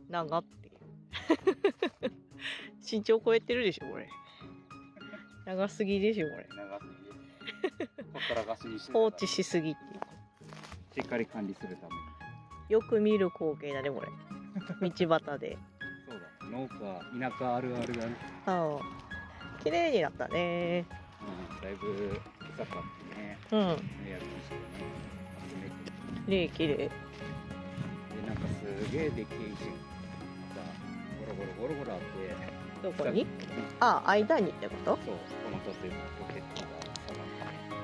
長っていう身長超えてるでしょこれ。長すぎでしょこれ。長すぎる。ほったらかしにして放置しすぎっていう。しっかり管理するために。よく見る光景だねこれ。道端で。そうだ。農家、田舎あるあるだね。ああ、綺麗になったね。うん、だいぶ草刈ってね。うん。やるにしてね。綺麗綺麗。で、なんかすげえでけえ石がさ、ゴロゴロゴロゴロあって。どこに？ああ、間にってこと？そう、この土手ロケットが下がって。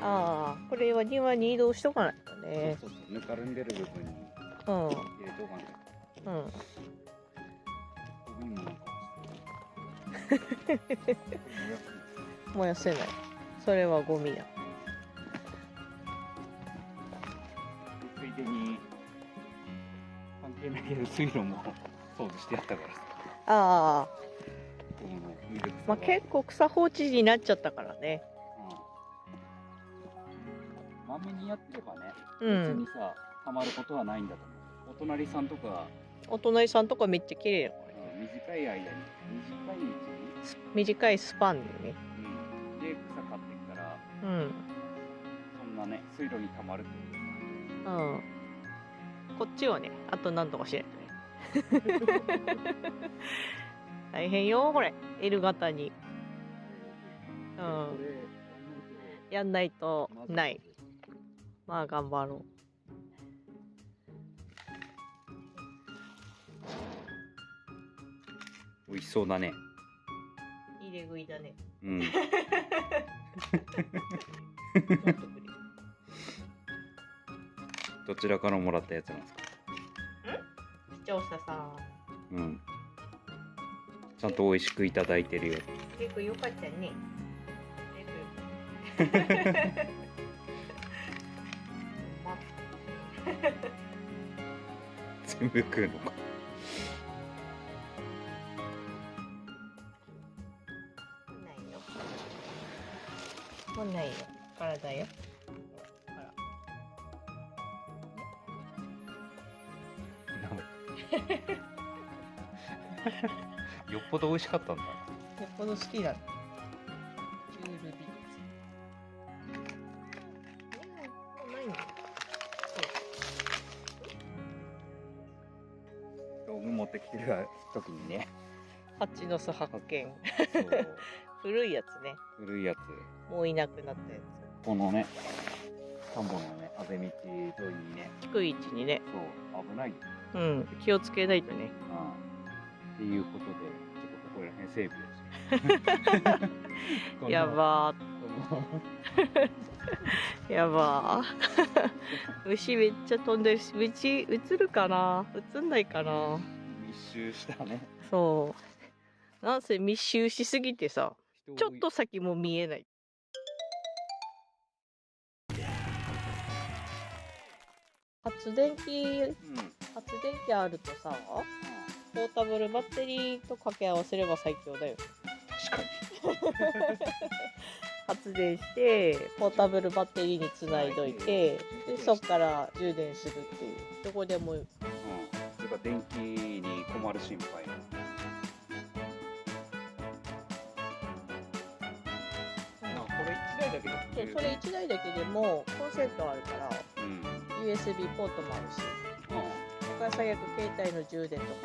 ああ、これは庭に移動しとかないとね。そうそうそう、ぬかるんでる部分にうん。入れておかないと。うん。ゴミもなんか燃やせない。それはゴミだ。ついでに関係ないけど水路も掃除してやったからさ。ああ、このミルクまあ結構草放置になっちゃったからね。まめにやってればね、うん別にさ、たまることはないんだと思う。お隣さんとか、お隣さんとかめっちゃ綺麗よこれ。短い間に、短いうちに、短いスパンでね。で、草刈ってきたら、うん。そんなね、水路にたまるってことはない。うん。こっちはね、あと何とかしないとね。大変よこれ。L 型に。うん。やんないとない。まあ頑張ろう。美味しそうだね。う。入れ食いだね。うん。どちらからもらったやつなんですか？視聴者さん。うん。ちゃんと美味しくいただいてるよ。結構よかったね。全部食うのか。ないよ。もうないよ。体よ。あら。よっぽど美味しかったんだ。よっぽど好きだ。チュールビーツ。もうないの？道具持ってきてる時にね。蜂の巣発見。そう古いやつね。古いやつ。もういなくなったやこのね、田んぼのね、あぜ道沿いにね。つ。低い位置にね。そう、危ないよ。うん。気をつけないとね。っていうことで、ちょっとここら辺整備をして。やばー。やばー。牛めっちゃ飛んでるし、映るかな？映んないかな？密集したね。そう。なんせ密集しすぎてさ、ちょっと先も見えない。発電機あるとさ、ポータブルバッテリーと掛け合わせれば最強だよ。確かに。発電してポータブルバッテリーにつないどいて、でそっから充電するっていう。どこでも。それから電気に困る心配な。これ1台だけで。それ1台だけでもコンセントあるから、USB ポートもあるし、だから最悪携帯の充電とかさ。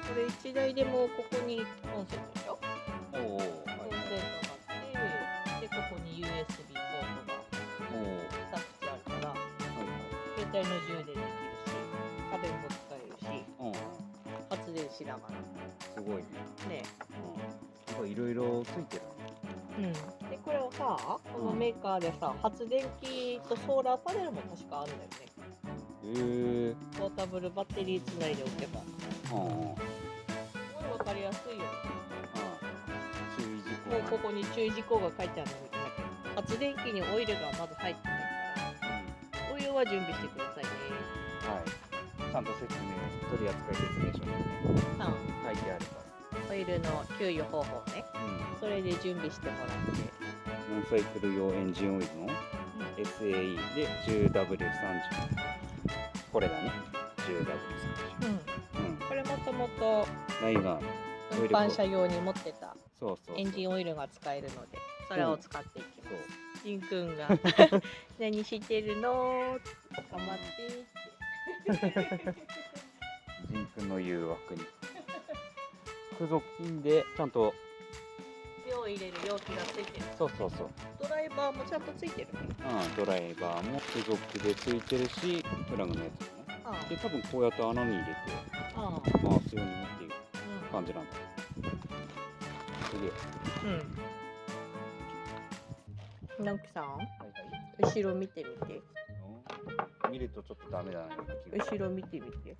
これ1台でもここにコンセントでしょ。コンセントがあって、でここに USB ポートが2口あるから、携帯の充電できるし、家電も使えるし、発電しながら。すごいね。ね。いろいろついてる。でこれをさ、さ、このメーカーでさ、発電機とソーラーパネルも確かあるんだよね。ポータブルバッテリーつないでおけば。すごいわかりやすいよね。注意事項もうここに注意事項が書いてあるんだけど、発電機にオイルがまず入ってないから、オイルは準備してくださいね。はい。ちゃんと説明、取扱説明書にね、書いてあるから。オイルの給油方法ね。それで準備してもらって。ノンサイクル用エンジンオイルの SAE で 10W30。これだね。10W30。これもともと運搬車用に持ってたエンジンオイルが使えるので、それを使っていきます。ジンくんが何してるの？頑張ってって。ジンくんの誘惑に。付属品でちゃんと量を入れる容器がついてる。そう。ドライバーもちゃんとついてる。ドライバーも付属でついてるし、プラグのやつもね。で、多分こうやって穴に入れて回すようにっていう感じなんだ。すげえ。直樹さん、後ろ見てみて。見るとちょっとダメだな。後ろ見てみて。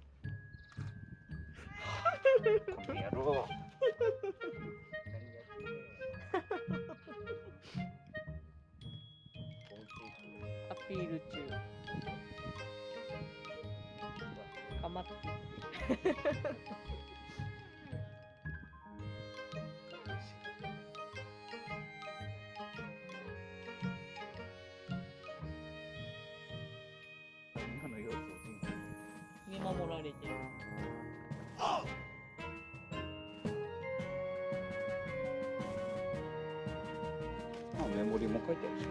この野郎。アピール中。かまって。今の様子を見守られてる。メモリも書いてあるし。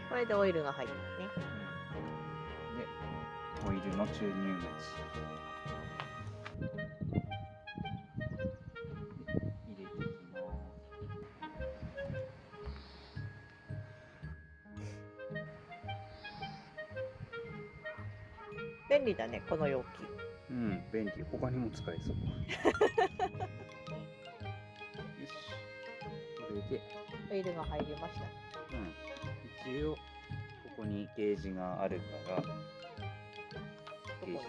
これでオイルが入ってるね。で、オイルの注入口。入れていきます。便利だね、この容器。便利。他にも使えそう。よし。これでオイルが入りました。一応ここにゲージがあるから。どこに？こ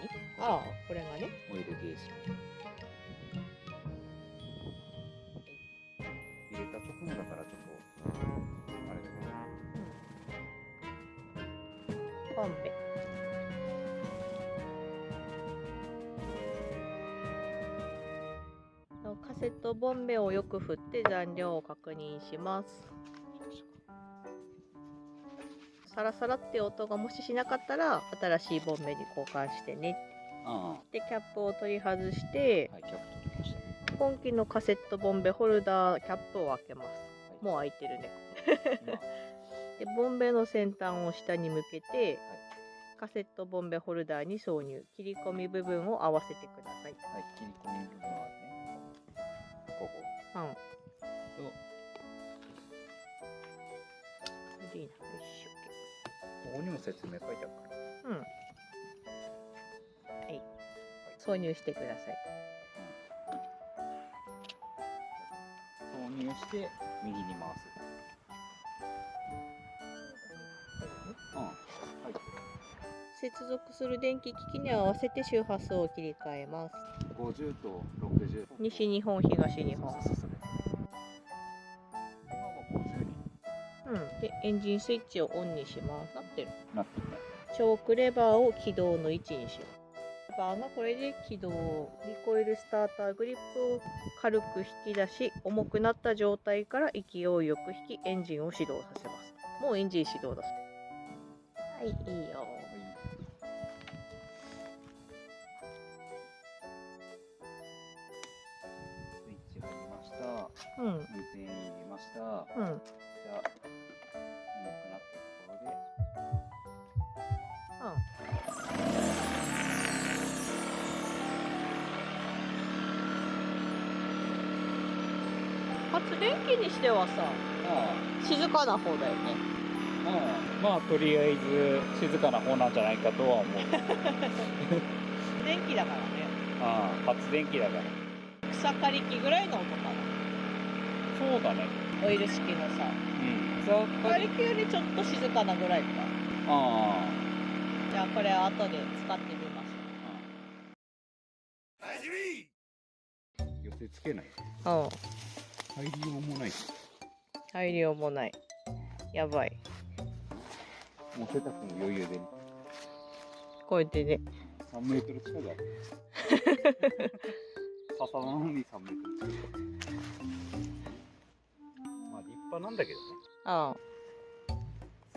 れがね。オイルゲージ。入れた直後だからちょっとあれだけど。ボンベ。カセットボンベをよく振って残量を確認します。サラサラって音がもししなかったら新しいボンベに交換してね。でキャップを取り外して、今期のカセットボンベホルダーキャップを開けます。もう開いてるね。でボンベの先端を下に向けて、カセットボンベホルダーに挿入。切り込み部分を合わせてください。切り込み部分はね、ここ。いいな。ここにも説明書いてあるから。挿入してください。挿入して右に回す。接続する電気機器に合わせて周波数を切り替えます。50と60。西日本、東日本。で、エンジンスイッチをオンにします。なってる。チョークレバーを起動の位置にします。レバーがこれで起動。リコイルスターターグリップを軽く引き出し、重くなった状態から勢いよく引き、エンジンを始動させます。もうエンジン始動だ。はい、いいよ。スイッチ入りました。運転入れました。じゃあ、重くなったところで。発電機にしてはさ、静かな方だよね。まあとりあえず静かな方なんじゃないかとは思う。電気だからね。ああ、発電機だから。草刈り機ぐらいの音かな。そうだね。オイル式のさ。うん。草刈り機よりちょっと静かなぐらいか。ああ。じゃあこれは後で使ってみます。寄せつけない。うん。入りようもない。入りようもない。やばい。もうセタ君も余裕で。こうやってね。3メートル近くある。笹なのに3メートル近く。まあ立派なんだけどね。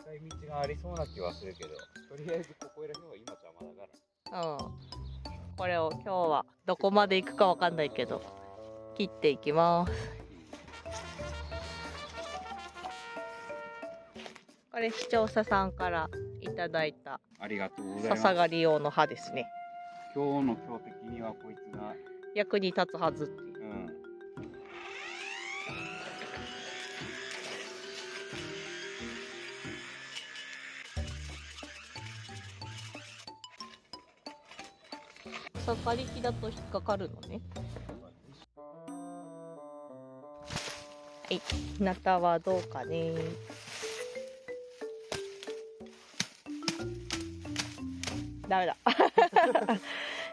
使い道がありそうな気はするけど、とりあえずここら辺は今邪魔だから。これを今日はどこまで行くかわかんないけど、切っていきます。これ視聴者さんからいただいたありがとうございます。笹刈り用の刃ですね。今日の強敵にはこいつが役に立つはずっていう。草刈り機だと引っかかるのね。はい、ナタはどうかね。ダメだ。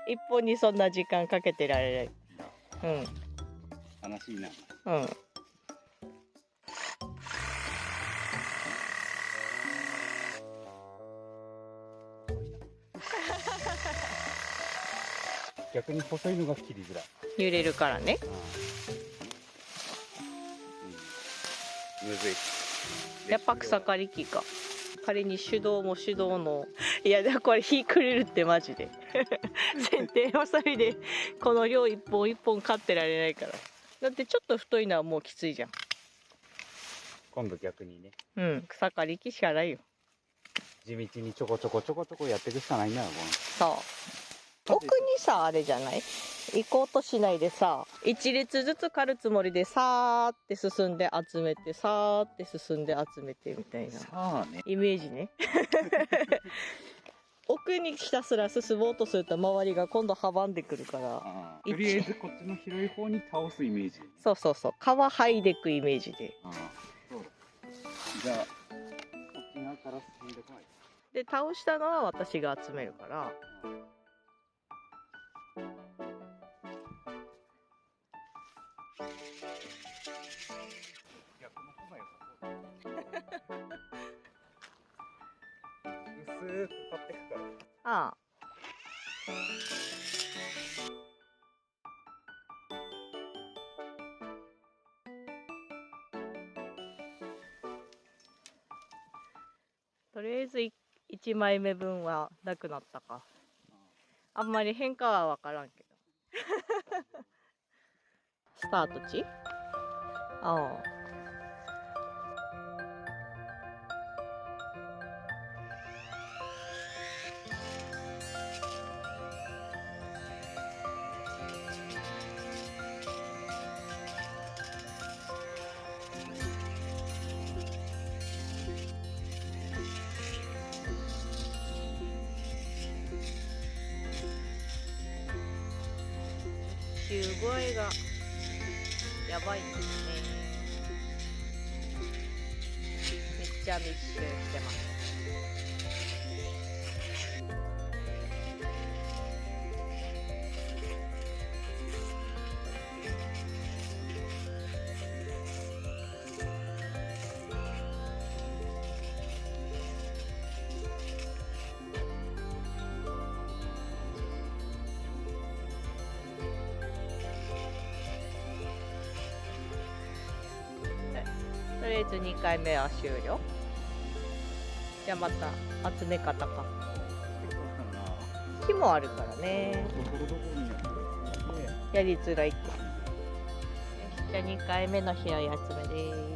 一本にそんな時間かけてられない。悲しいな。逆に細いのが切りづらい。揺れるからね。むずい。やっぱ草刈り機か。仮に手動も手動の。いや、これ火くれるってマジで。剪定ハサミでこの量一本一本刈ってられないから。だってちょっと太いのはもうきついじゃん。今度逆にね。草刈り機しかないよ。地道にちょこちょこやっていくしかないんだよ。そう。奥にさ、あれじゃない？行こうとしないでさ、一列ずつ刈るつもりでさーって進んで集めて、さーって進んで集めてみたいな。さあね。イメージね。奥にひたすら進もうとすると周りが今度阻んでくるから。とりあえずこっちの広い方に倒すイメージ。そうそうそう。皮剥いでいくイメージで。そうだ。じゃあ、こっち側から進んでこない。で、倒したのは私が集めるから。薄く買ってくから。とりあえず1枚目分はなくなったか。あんまり変化は分からんけど。スタート地？集具合がやばいですね。めっちゃ密集してます。とりあえず2回目は終了。じゃあまた集め方か。木もあるからね。やりづらいって。よし、じゃあ2回目の拾い集めです。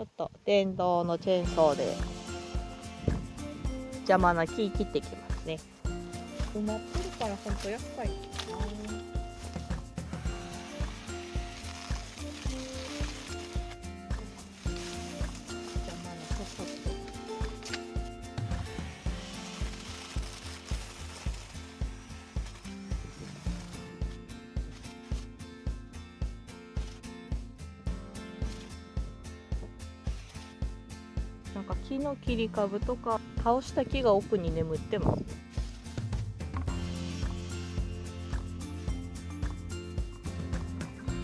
ょっと電動のチェーンソーで邪魔な木切ってきますね。埋まってるからほんと厄介。なんか木の切り株とか倒した木が奥に眠ってます。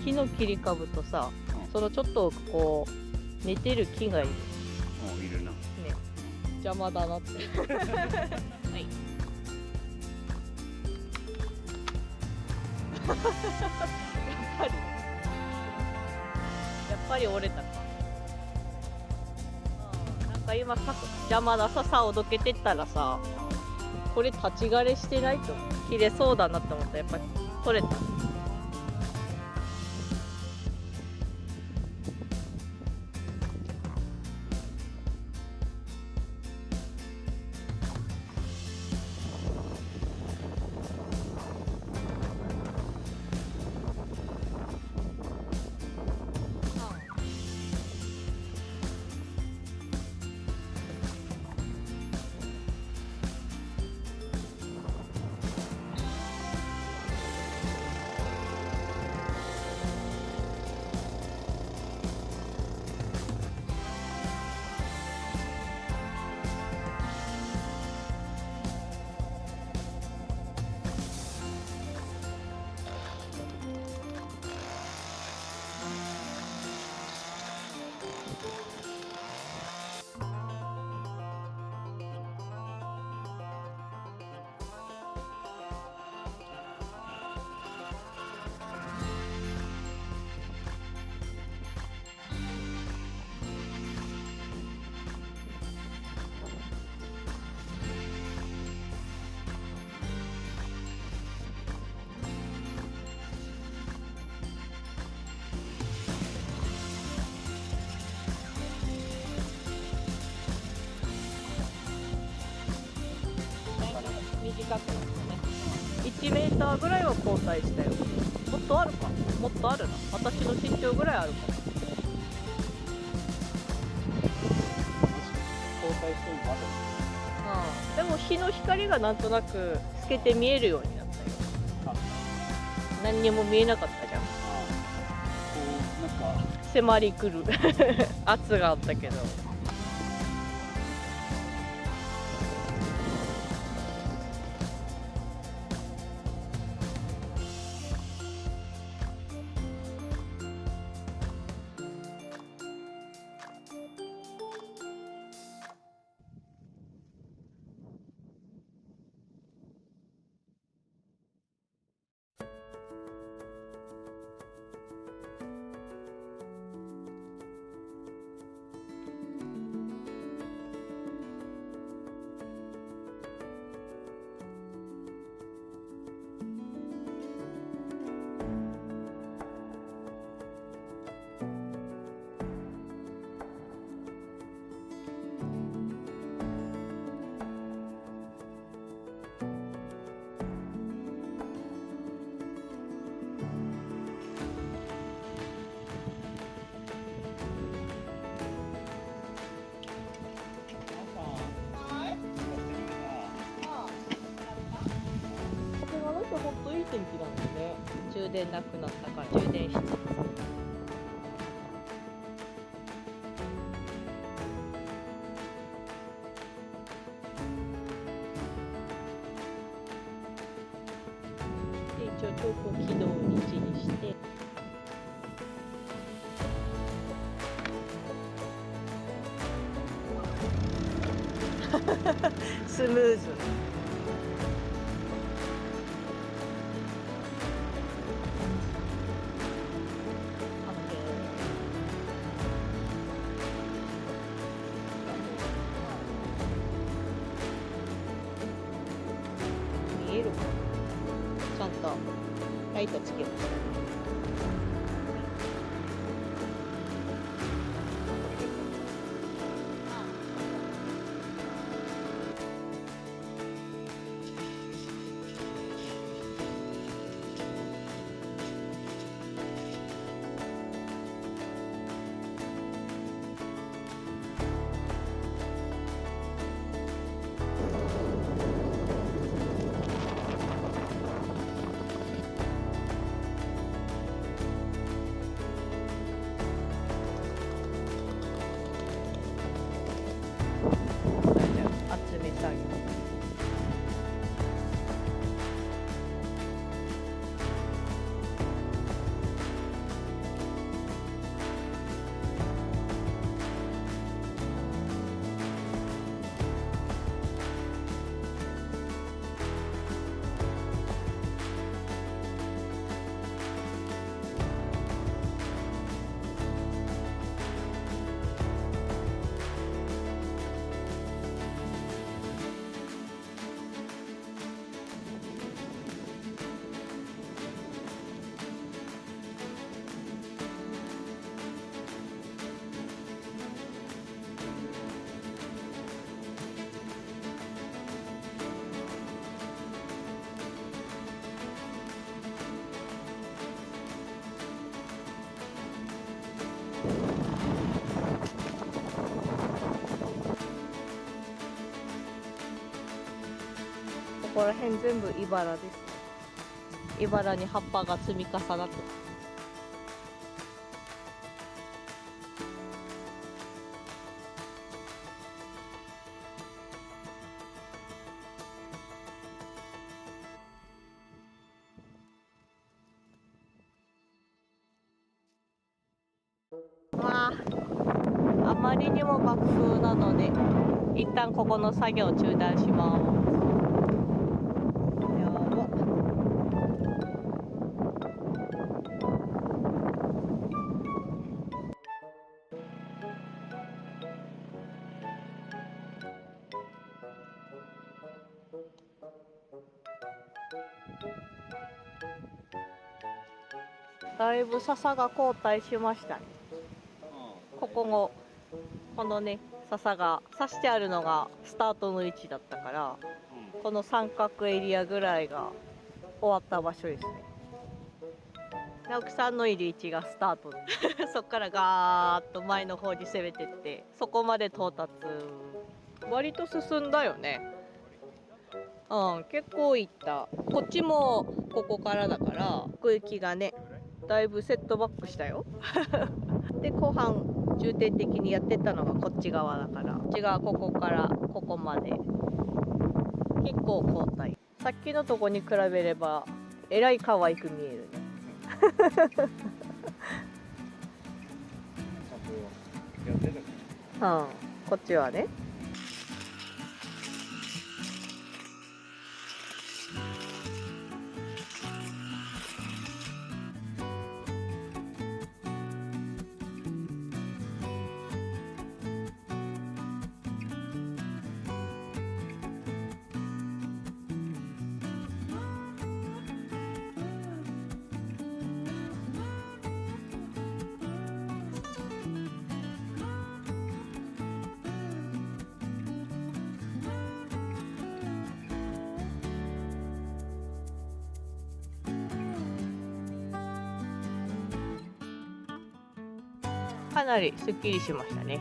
木の切り株とさ、そのちょっとこう寝てる木がいる。いるな。ね、邪魔だなって。はい。やっぱり折れたか。なんか今さ邪魔なさをどけてったらさ、これ立ち枯れしてないと切れそうだなって思ったらやっぱり取れた。短くなったね。1メーターぐらいは交代したよ。もっとあるか、もっとあるな。私の身長ぐらいあるかも。交代してもでも日の光がなんとなく透けて見えるようになったよ。何にも見えなかったじゃん。なんか迫り来る圧があったけど。ほんといい天気なんでね。充電なくなったから充電してます。で一応超高軌道に1にしてスムーズ。見えるかな。ちゃんとライトつけました。集め作業。ここら辺全部茨です。茨に葉っぱが積み重なって。まあ、あまりにも爆風なので、一旦ここの作業を中断します。だいぶ笹が後退しましたね。このね笹が刺してあるのがスタートの位置だったから、この三角エリアぐらいが終わった場所ですね。直樹さんの入り位置がスタートそっからガーッと前の方に攻めてって、そこまで到達。割と進んだよね。結構いった。こっちもここからだから奥行きがねだいぶセットバックしたよで後半重点的にやってったのがこっち側だから、こっち側ここからここまで結構後退。さっきのとこに比べればえらい可愛く見えるねこっちはね。かなりすっきりしましたね。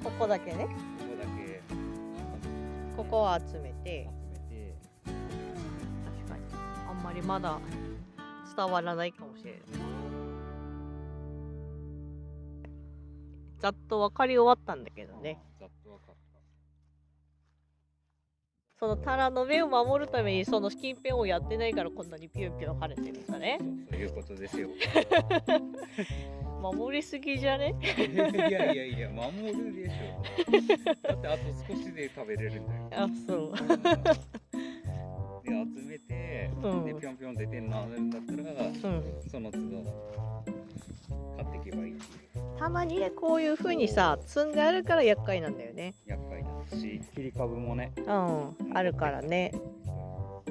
ここだけね。ここは集めて。確かにあんまりまだ伝わらないかもしれない。ざっと分かり終わったんだけどね。そのタラの目を守るためにその近辺をやってないからこんなにピュンピュン跳ねてるんだね。そういうことですよ守りすぎじゃねいや守るでしょだってあと少しで食べれるんだよ。あ、そうで集めて、でぴょんぴょん出てなるんだったら、その都度買っていけばいいっていう。たまにねこういう風にさ積んであるから厄介なんだよね。厄介だし切り株もねあるからね。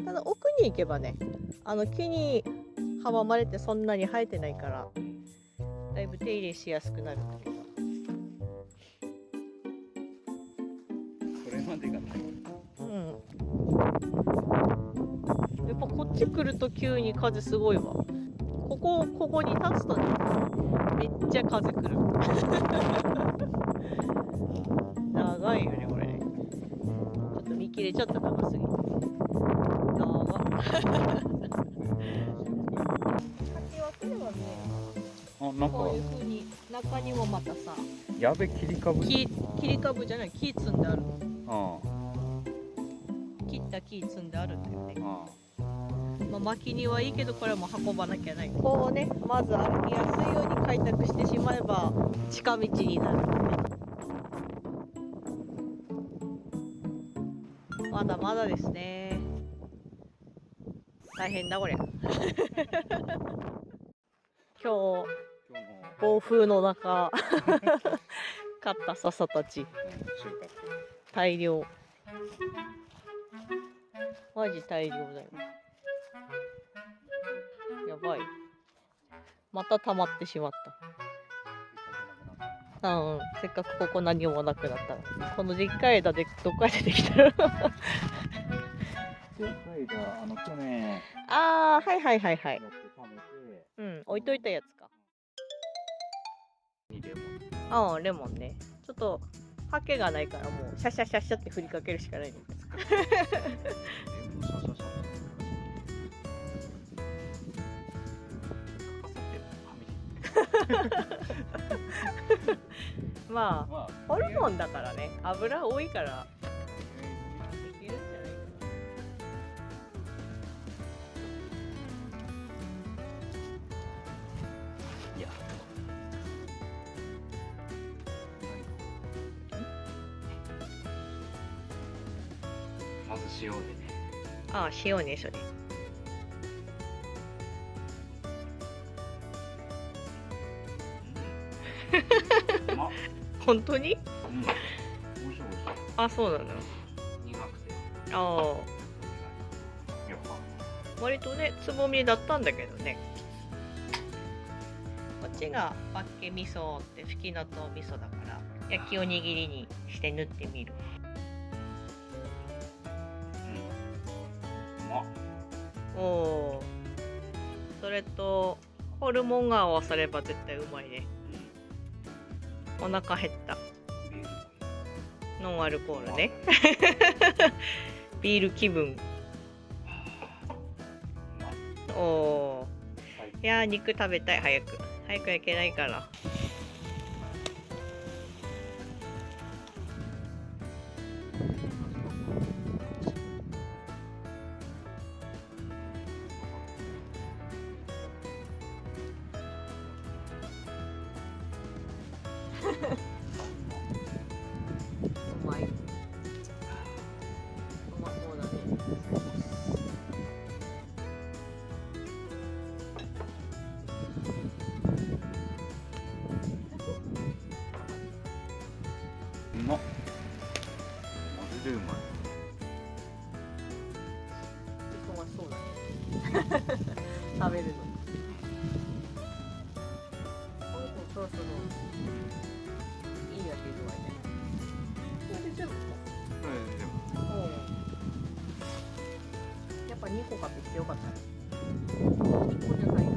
ただ奥に行けばね木に阻まれてそんなに生えてないからだいぶ手入れしやすくなるんだけど、それまでがない。やっぱこっち来ると急に風すごいわ。ここに立つとね、めっちゃ風来る。長いよねこれね。ちょっと見切れちゃった長すぎて。長っ。先分ければね、なんかこういう風に中にもまたさ、やべ切り株。切り株じゃない、木積んである。あ切った木積んであるんだよね。あまあ、薪にはいいけどこれも運ばなきゃない。こうね、まず歩きやすいように開拓してしまえば近道になる。まだまだですね。大変だこれ。今日暴風の中買った笹たち大量。マジ大量だよ。やばい。また溜まってしまった。うん、せっかくここ何もなくなったの。このでっかい枝でどっから出てきたの？でっかい枝、去年ああ、はいはいはいはい。やって貯めて、うん、置いといたやつか。レモン。ああ、レモンね。ちょっとハケがないからもうシャシャシャシャって振りかけるしかないんです。まあ、ホルモンだからね、油多いからできるんじゃないかいや。まず塩でね。な。ああ、塩ね、それ。本当に？美味しい美味しい。あ、そうなの。苦くて。ああ、やっぱ割とね、つぼみだったんだけどね。こっちがパッケ味噌ってふきのとう味噌だから焼きおにぎりにして塗ってみる。おお、それとホルモンが合わされば絶対うまいね。お腹減った。ノンアルコールね。ビール気分。おお、いやー肉食べたい。早く焼けないから。うまい。うまそうだね。うまっ。マジでうまい。忙しそうだね。食べるの。そろそろいい焼き具合ね。これで全部やっぱ2個買ってきてよかったね。1個じゃないな。